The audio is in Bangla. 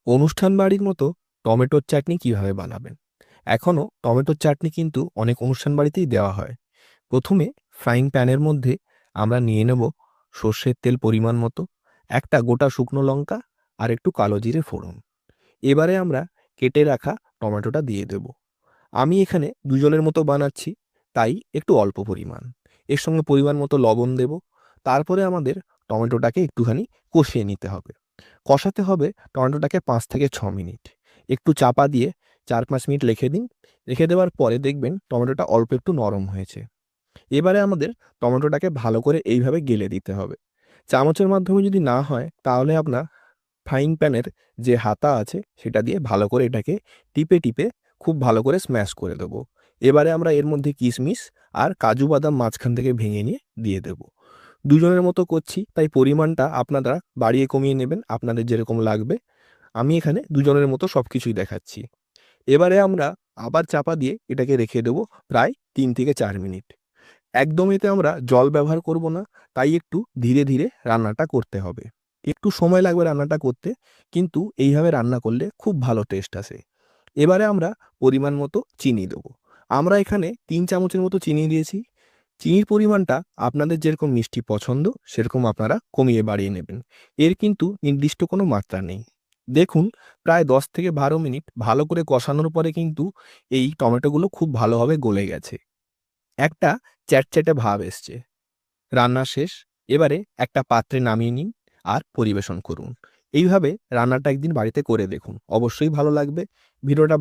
অনুষ্ঠান বাড়ির মতো টমেটোর চাটনি কিভাবে বানাবেন? এখনও টমেটোর চাটনি কিন্তু অনেক অনুষ্ঠান বাড়িতেই দেওয়া হয়। প্রথমে ফ্রাইং প্যানের মধ্যে আমরা নিয়ে নেব সর্ষের তেল পরিমাণ মতো, একটা গোটা শুকনো লঙ্কা আর একটু কালো জিরে ফোড়ন। এবারে আমরা কেটে রাখা টমেটোটা দিয়ে দেব। আমি এখানে দুজনের মতো বানাচ্ছি, তাই একটু অল্প পরিমাণ। এর সঙ্গে পরিমাণ মতো লবণ দেব। তারপরে আমাদের টমেটোটাকে একটুখানি কষিয়ে নিতে হবে। কষাতে হবে টমেটোটাকে ৫ থেকে ৬ মিনিট। একটু চাপা দিয়ে ৪-৫ মিনিট রেখে দিন। রেখে দেওয়ার পরে দেখবেন টমেটোটা অল্প একটু নরম হয়েছে। এবারে আমাদের টমেটোটাকে ভালো করে এইভাবে গেলে দিতে হবে। চামচের মাধ্যমে যদি না হয় তাহলে আপনার ফ্রাইং প্যানের যে হাতা আছে সেটা দিয়ে ভালো করে এটাকে টিপে খুব ভালো করে স্ম্যাশ করে দেবো। এবারে আমরা এর মধ্যে কিশমিশ আর কাজু বাদাম মাঝখান থেকে ভেঙে নিয়ে দিয়ে দেবো। দুজনের মতো করছি, তাই পরিমাণটা আপনারা বাড়িয়ে কমিয়ে নেবেন আপনাদের যেরকম লাগবে। আমি এখানে দুজনের মতো সবকিছুই দেখাচ্ছি। এবারে আমরা আবার চাপা দিয়ে এটাকে রেখে দেবো প্রায় ৩ থেকে ৪ মিনিট। একদম এতে আমরা জল ব্যবহার করব না, তাই একটু ধীরে রান্নাটা করতে হবে। একটু সময় লাগবে রান্নাটা করতে, কিন্তু এইভাবে রান্না করলে খুব ভালো টেস্ট আসে। এবারে আমরা পরিমাণ মতো চিনি দেবো। আমরা এখানে ৩ চামচের মতো চিনি দিয়েছি। চিনির পরিমাণটা আপনাদের যেরকম মিষ্টি পছন্দ সেরকম আপনারা কমিয়ে বাড়িয়ে নেবেন। এর কিন্তু নির্দিষ্ট কোনো মাত্রা নেই। দেখুন, প্রায় ১০ থেকে ১২ মিনিট ভালো করে কষানোর পরে কিন্তু এই টমেটোগুলো খুব ভালোভাবে গলে গেছে। একটা চ্যাটচ্যাটে ভাব এসছে। রান্না শেষ। এবারে একটা পাত্রে নামিয়ে নিন আর পরিবেশন করুন। এইভাবে রান্নাটা একদিন বাড়িতে করে দেখুন। অবশ্যই ভালো লাগবে। ভিডিওটা